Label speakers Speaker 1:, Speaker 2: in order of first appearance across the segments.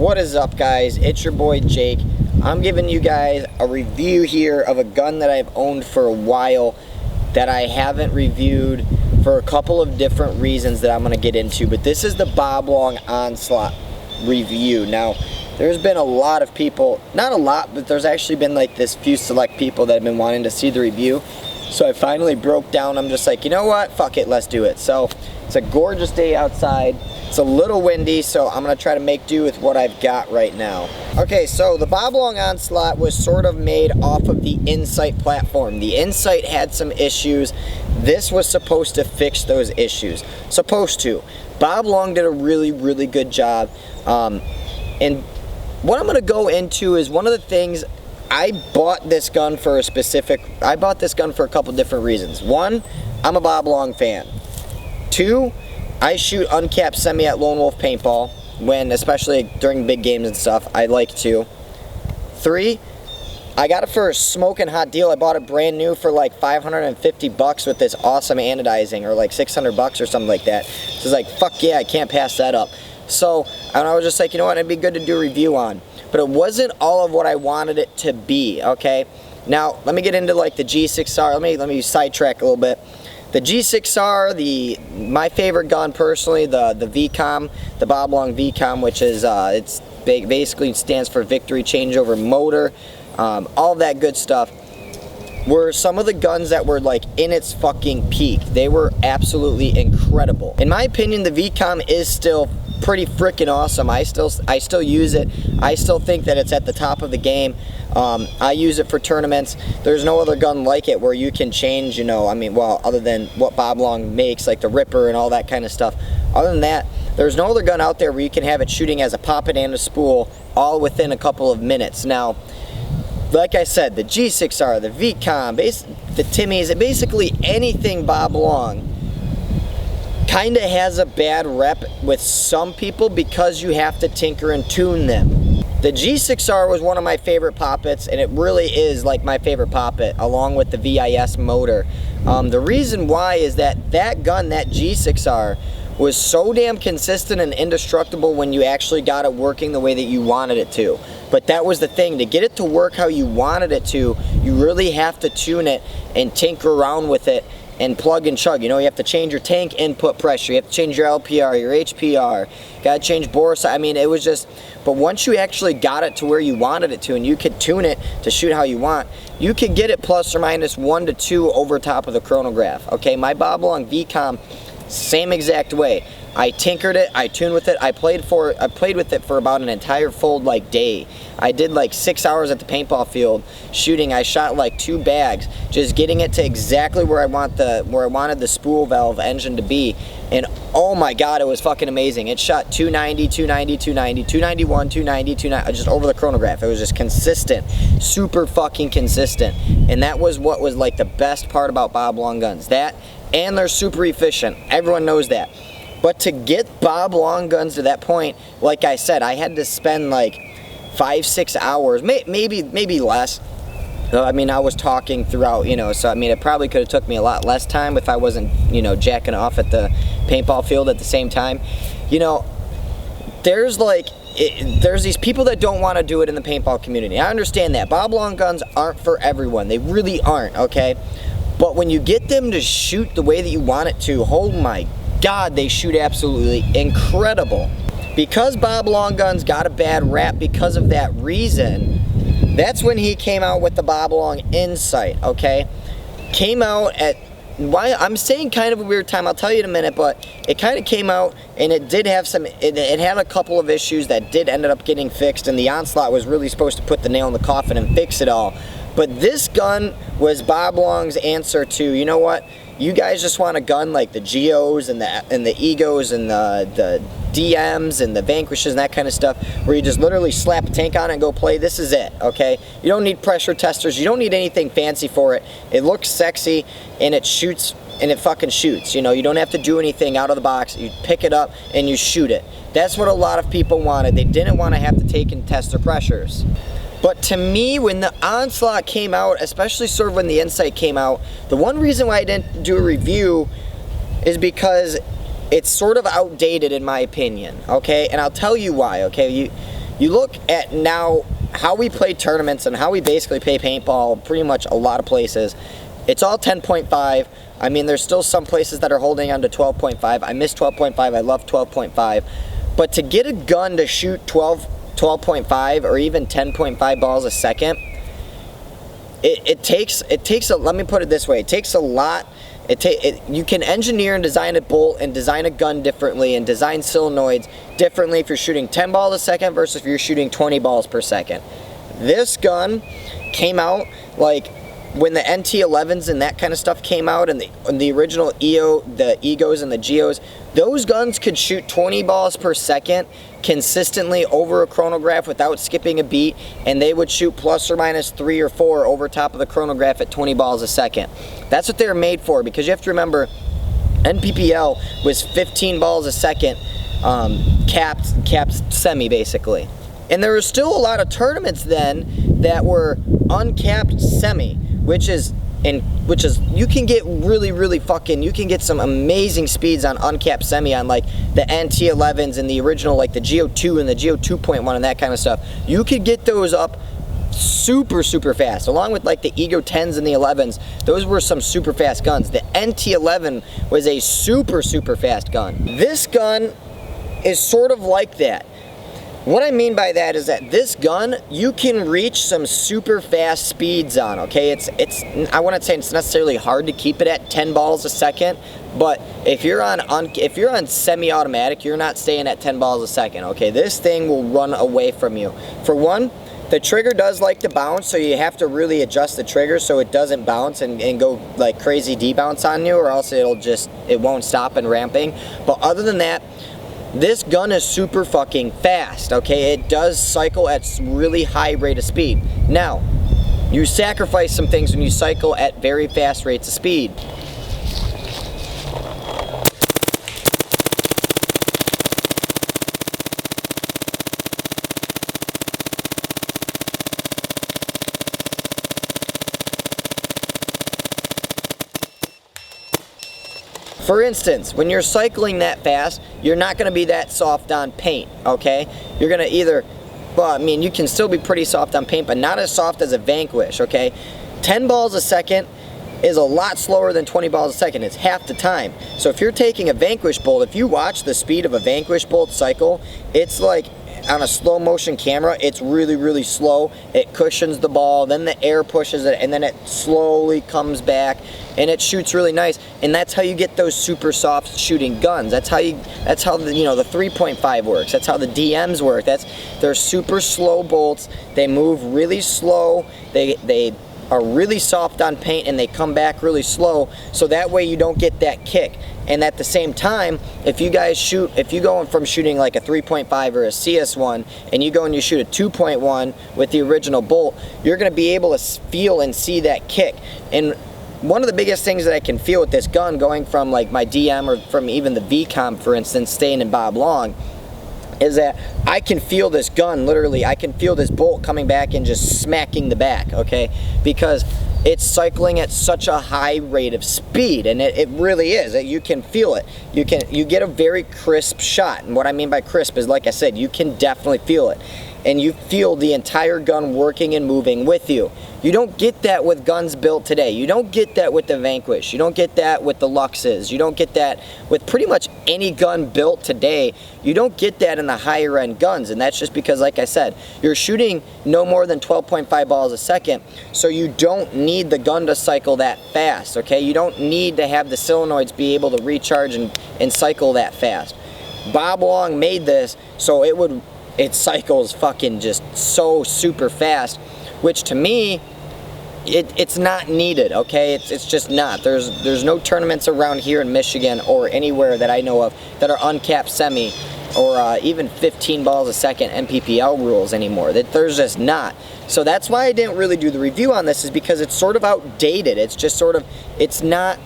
Speaker 1: What is up, guys? It's your boy Jake. I'm giving you guys a review here of a gun that I've owned for a while that I haven't reviewed for a couple of different reasons that I'm going to get into, but this is the Bob Long Onslaught review. Now, there's been a lot of people, not a lot, but there's actually been like this few select people that have been wanting to see the review. So I finally broke down. I'm just like, you know what? Fuck it, let's do it. So it's a gorgeous day outside. It's a little windy, so I'm gonna try to make do with what I've got right now. Okay, so the Bob Long Onslaught was sort of made off of the Insight platform. The Insight had some issues. This was supposed to fix those issues. Supposed to. Bob Long did a really good job. And what I'm gonna go into is one of the things. I bought this gun for a couple different reasons. One, I'm a Bob Long fan. Two, I shoot uncapped semi at Lone Wolf Paintball, especially during big games and stuff, I like to. Three, I got it for a smoking hot deal. I bought it brand new for like 550 bucks with this awesome anodizing, or like 600 bucks or something like that. So it's like, fuck yeah, I can't pass that up. So, and I was just like, you know what, it'd be good to do a review on. But it wasn't all of what I wanted it to be, okay? Now, let me get into like the G6R. Let me sidetrack a little bit. The G6R, my favorite gun personally, the VCOM, the Bob Long VCOM, which is, it's basically stands for Victory Changeover Motor, all that good stuff, were some of the guns that were like in its fucking peak. They were absolutely incredible. In my opinion, the VCOM is still pretty freaking awesome. I still use it. I still think that it's at the top of the game. I use it for tournaments. There's no other gun like it where you can change, you know, I mean, well, other than what Bob Long makes, like the Ripper and all that kind of stuff. Other than that, there's no other gun out there where you can have it shooting as a poppet and a spool all within a couple of minutes. Now, like I said, the G6R, the VCOM, the Timmies, basically anything Bob Long kind of has a bad rep with some people because you have to tinker and tune them. The G6R was one of my favorite poppets, and it really is like my favorite poppet, along with the VIS motor. The reason why is that gun, that G6R, was so damn consistent and indestructible when you actually got it working the way that you wanted it to. But that was the thing, to get it to work how you wanted it to, you really have to tune it and tinker around with it and plug and chug. You know, you have to change your tank input pressure, you have to change your LPR, your HPR, gotta change bore size. I mean, it was just, but once you actually got it to where you wanted it to and you could tune it to shoot how you want, you could get it plus or minus 1 to 2 over top of the chronograph. Okay, my Bob Long VCOM, same exact way. I tinkered it, I tuned with it, I played with it for about an entire full like day. I did like 6 hours at the paintball field shooting. I shot like 2 bags, just getting it to exactly where I wanted the spool valve engine to be. And oh my god, it was fucking amazing. It shot 290, 290, 290, 291, 290, 290, just over the chronograph. It was just consistent, super fucking consistent. And that was what was like the best part about Bob Long guns. That, and they're super efficient. Everyone knows that. But to get Bob Long guns to that point, like I said, I had to spend like 5-6 hours, maybe less. I mean, I was talking throughout, you know, so I mean, it probably could have took me a lot less time if I wasn't, you know, jacking off at the paintball field at the same time. You know, there's these people that don't want to do it in the paintball community. I understand that. Bob Long guns aren't for everyone. They really aren't, okay? But when you get them to shoot the way that you want it to, oh my god, they shoot absolutely incredible. Because Bob Long guns got a bad rap because of that reason, that's when he came out with the Bob Long Insight, okay? Came out at, why I'm saying kind of a weird time, I'll tell you in a minute, but it kind of came out and it did have some, it had a couple of issues that did end up getting fixed, and the Onslaught was really supposed to put the nail in the coffin and fix it all. But this gun was Bob Long's answer to, you know what? You guys just want a gun like the Geos and the Egos and the DMs and the Vanquishes and that kind of stuff, where you just literally slap a tank on it and go play. This is it, okay? You don't need pressure testers. You don't need anything fancy for it. It looks sexy and it shoots, and it fucking shoots. You know, you don't have to do anything out of the box. You pick it up and you shoot it. That's what a lot of people wanted. They didn't want to have to take and test their pressures. But to me, when the Onslaught came out, especially sort of when the Insight came out, the one reason why I didn't do a review is because it's sort of outdated in my opinion, okay? And I'll tell you why, okay? you look at now how we play tournaments and how we basically play paintball pretty much a lot of places. It's all 10.5. I mean, there's still some places that are holding on to 12.5. I miss 12.5. I love 12.5. But to get a gun to shoot 12.5 or even 10.5 balls a second, it takes a, let me put it this way, it takes a lot. You can engineer and design a bolt and design a gun differently and design solenoids differently if you're shooting 10 balls a second versus if you're shooting 20 balls per second. This gun came out like when the NT11s and that kind of stuff came out, and the original EO, the Egos and the Geos, those guns could shoot 20 balls per second consistently over a chronograph without skipping a beat, and they would shoot plus or minus 3 or 4 over top of the chronograph at 20 balls a second. That's what they were made for, because you have to remember, NPPL was 15 balls a second, capped semi basically. And there were still a lot of tournaments then that were uncapped semi, which is you can get really fucking, you can get some amazing speeds on uncapped semi on like the NT11s and the original like the Geo 2 and the Geo 2.1 and that kind of stuff. You could get those up super fast, along with like the Ego 10s and the 11s. Those were some super fast guns. The NT11 was a super fast gun. This gun is sort of like that. What I mean by that is that this gun, you can reach some super fast speeds on, okay? I wouldn't say it's necessarily hard to keep it at 10 balls a second, but if you're on semi-automatic, you're not staying at 10 balls a second, okay? This thing will run away from you. For one, the trigger does like to bounce, so you have to really adjust the trigger so it doesn't bounce and go like crazy debounce on you, or else it won't stop and ramping. But other than that, this gun is super fucking fast, okay? It does cycle at really high rate of speed. Now, you sacrifice some things when you cycle at very fast rates of speed. For instance, when you're cycling that fast, you're not going to be that soft on paint, okay? You're going to either, well, I mean, you can still be pretty soft on paint, but not as soft as a Vanquish, okay? 10 balls a second is a lot slower than 20 balls a second. It's half the time. So if you're taking a Vanquish bolt, if you watch the speed of a Vanquish bolt cycle, it's like on a slow motion camera, it's really slow. It cushions the ball, then the air pushes it, and then it slowly comes back, and it shoots really nice. And that's how you get those super soft shooting guns. That's how the 3.5 works. That's how the DMs work. They're super slow bolts. They move really slow. They are really soft on paint, and they come back really slow, so that way you don't get that kick. And at the same time, if you go from shooting like a 3.5 or a CS1, and you go and you shoot a 2.1 with the original bolt, you're going to be able to feel and see that kick. And one of the biggest things that I can feel with this gun, going from like my DM or from even the VCOM, for instance, staying in Bob Long, is that I can feel this gun, literally, I can feel this bolt coming back and just smacking the back, okay? Because it's cycling at such a high rate of speed, and it really is. You can feel it. You get a very crisp shot, and what I mean by crisp is, like I said, you can definitely feel it. And you feel the entire gun working and moving with you. You don't get that with guns built today. You don't get that with the Vanquish. You don't get that with the Luxes. You don't get that with pretty much any gun built today. You don't get that in the higher end guns, and that's just because, like I said, you're shooting no more than 12.5 balls a second, so you don't need the gun to cycle that fast, okay? You don't need to have the solenoids be able to recharge and cycle that fast. Bob Long made this so it cycles fucking just so super fast, which to me, it's not needed, okay? It's just not. There's no tournaments around here in Michigan or anywhere that I know of that are uncapped semi or even 15 balls a second NPPL rules anymore. There's just not. So that's why I didn't really do the review on this, is because it's sort of outdated. It's just sort of, it's not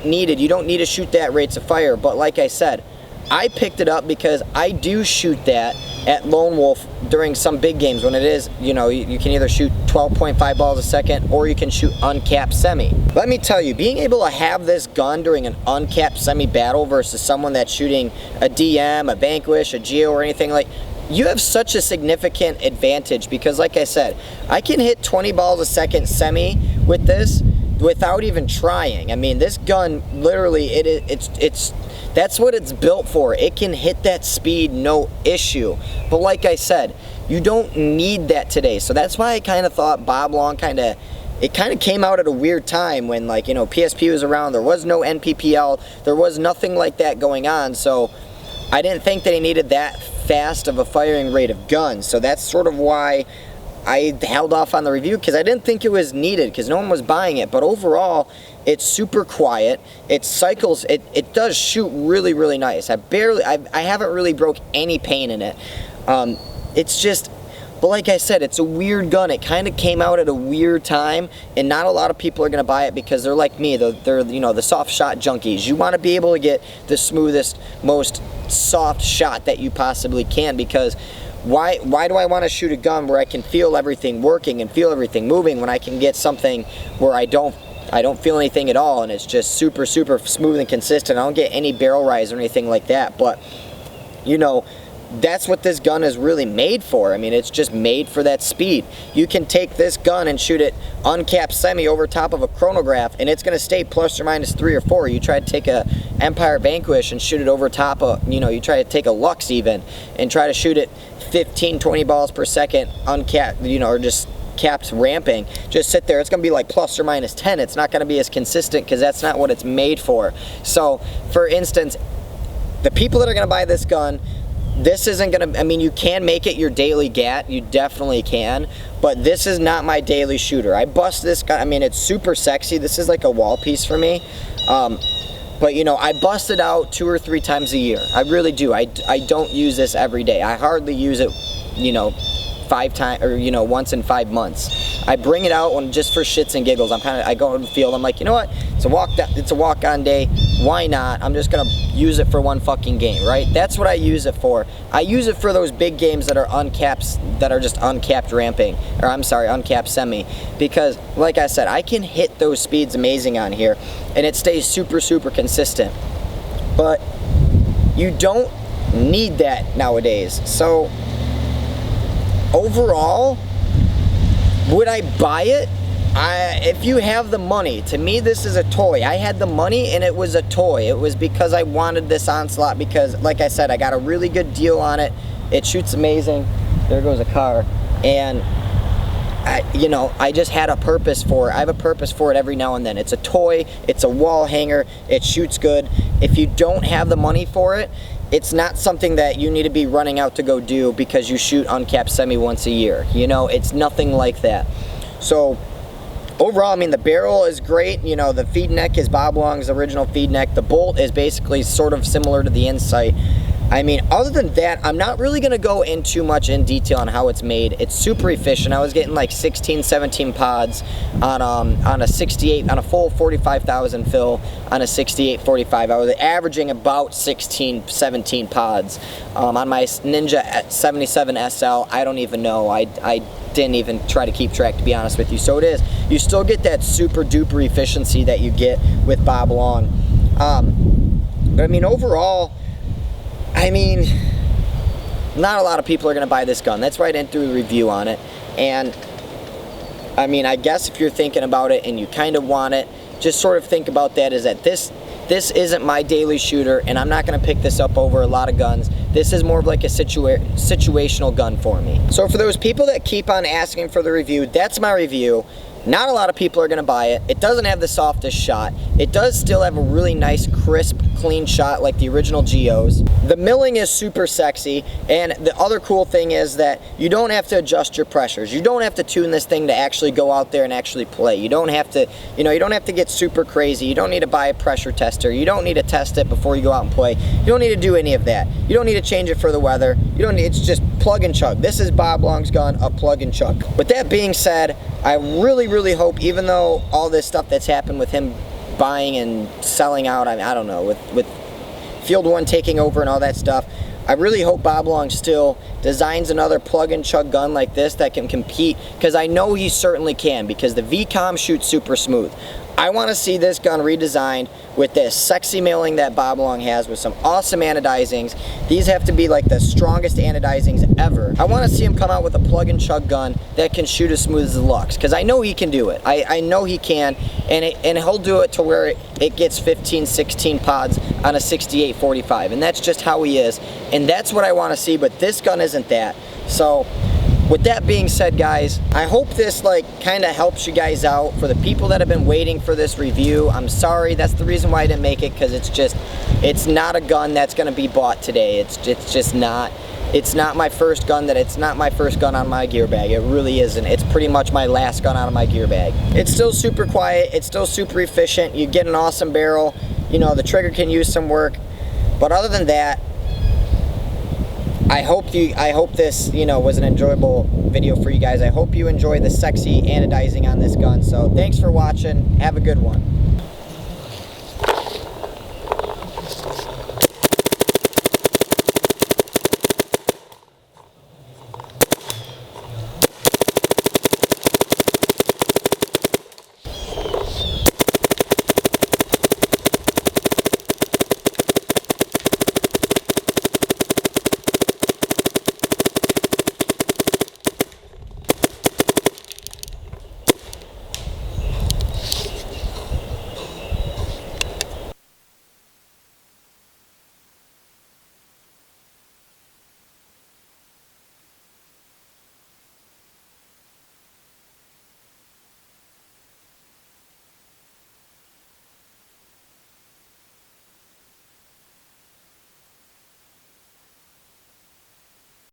Speaker 1: needed. You don't need to shoot that rates of fire. But like I said, I picked it up because I do shoot that at Lone Wolf during some big games when it is, you can either shoot 12.5 balls a second or you can shoot uncapped semi. Let me tell you, being able to have this gun during an uncapped semi battle versus someone that's shooting a DM, a Vanquish, a Geo, or anything like, you have such a significant advantage because, like I said, I can hit 20 balls a second semi with this without even trying. I mean, this gun literally, it's that's what it's built for. It can hit that speed, no issue. But like I said, you don't need that today. So that's why I kind of thought Bob Long it kind of came out at a weird time when, like, you know, PSP was around. There was no NPPL. There was nothing like that going on. So I didn't think that he needed that fast of a firing rate of guns. So that's sort of why I held off on the review, because I didn't think it was needed because no one was buying it. But overall, it's super quiet. It cycles. It does shoot really, really nice. I haven't really broke any paint in it. It's just, but like I said, it's a weird gun. It kind of came out at a weird time, and not a lot of people are going to buy it because they're like me. They're you know, the soft shot junkies. You want to be able to get the smoothest, most soft shot that you possibly can, because why do I want to shoot a gun where I can feel everything working and feel everything moving when I can get something where I don't feel anything at all and it's just super, super smooth and consistent? I don't get any barrel rise or anything like that. But, you know, that's what this gun is really made for. I mean, it's just made for that speed. You can take this gun and shoot it uncapped semi over top of a chronograph, and it's going to stay plus or minus 3 or 4. You try to take a Empire Vanquish and shoot it over top of, you know, you try to take a Lux even and try to shoot it 15, 20 balls per second uncapped, you know, or just caps ramping. Just sit there. It's going to be like plus or minus 10. It's not going to be as consistent because that's not what it's made for. So, for instance, the people that are going to buy this gun, this isn't going to, I mean, you can make it your daily gat. You definitely can. But this is not my daily shooter. I bust this gun. I mean, it's super sexy. This is like a wall piece for me. But, you know, I bust it out 2 or 3 times a year. I really do. I don't use this every day. I hardly use it, you know, 5 times, or, you know, once in 5 months. I bring it out when just for shits and giggles. I go to the field. I'm like, you know what? It's a walk-on day. Why not? I'm just gonna use it for one fucking game, right? That's what I use it for. I use it for those big games that are uncapped, that are just uncapped ramping, or I'm sorry, uncapped semi. Because, like I said, I can hit those speeds amazing on here, and it stays super, super consistent. But you don't need that nowadays. So overall, would I buy it? If you have the money, to me this is a toy. I had the money and it was a toy. It was because I wanted this Onslaught because, like I said, I got a really good deal on it. It shoots amazing. There goes a car. And you know, I just had a purpose for it. I have a purpose for it every now and then. It's a toy. It's a wall hanger. It shoots good. If you don't have the money for it, it's not something that you need to be running out to go do because you shoot uncapped semi once a year. You know, it's nothing like that. So overall, I mean, the barrel is great. You know, the feed neck is Bob Long's original feed neck. The bolt is basically sort of similar to the Insight. I mean, other than that, I'm not really going to go in too much in detail on how it's made. It's super efficient. I was getting like 16, 17 pods on a 68, on a full 45,000 fill on a 68-45. I was averaging about 16, 17 pods. On my Ninja 77 SL, I don't even know. I didn't even try to keep track, to be honest with you. So it is. You still get that super duper efficiency that you get with Bob Long. But I mean, overall, I mean, not a lot of people are going to buy this gun. That's why I didn't do a review on it. And, I mean, I guess if you're thinking about it and you kind of want it, just sort of think about that, is that this isn't my daily shooter, and I'm not going to pick this up over a lot of guns. This is more of like a situational gun for me. So for those people that keep on asking for the review, that's my review. Not a lot of people are going to buy it. It doesn't have the softest shot. It does still have a really nice, crisp, clean shot like the original Geos. The milling is super sexy, and the other cool thing is that you don't have to adjust your pressures. You don't have to tune this thing to actually go out there and actually play. You don't have to, you know, you don't have to get super crazy. You don't need to buy a pressure tester. You don't need to test it before you go out and play. You don't need to do any of that. You don't need to change it for the weather. You don't need, it's just plug and chug. This is Bob Long's gun, a plug and chug. With that being said, I really hope, even though all this stuff that's happened with him buying and selling out, I don't know, with Field 1 taking over and all that stuff, I really hope Bob Long still designs another plug and chug gun like this that can compete, because I know he certainly can, because the VCOM shoots super smooth. I want to see this gun redesigned with this sexy milling that Bob Long has, with some awesome anodizings. These have to be like the strongest anodizings ever. I want to see him come out with a plug and chug gun that can shoot as smooth as the Lux, because I know he can do it. I know he can, and he'll do it to where it gets 15, 16 pods on a 68-45, and that's just how he is, and that's what I want to see, but this gun isn't that. So with that being said, guys, I hope this like kind of helps you guys out. For the people that have been waiting for this review, I'm sorry. That's the reason why I didn't make it, because it's not a gun that's going to be bought today. It's just not. It's not my first gun it's not my first gun on my gear bag. It really isn't. It's pretty much my last gun out of my gear bag. It's still super quiet. It's still super efficient. You get an awesome barrel. You know, the trigger can use some work. But other than that, I hope this, you know, was an enjoyable video for you guys. I hope you enjoy the sexy anodizing on this gun. So thanks for watching. Have a good one.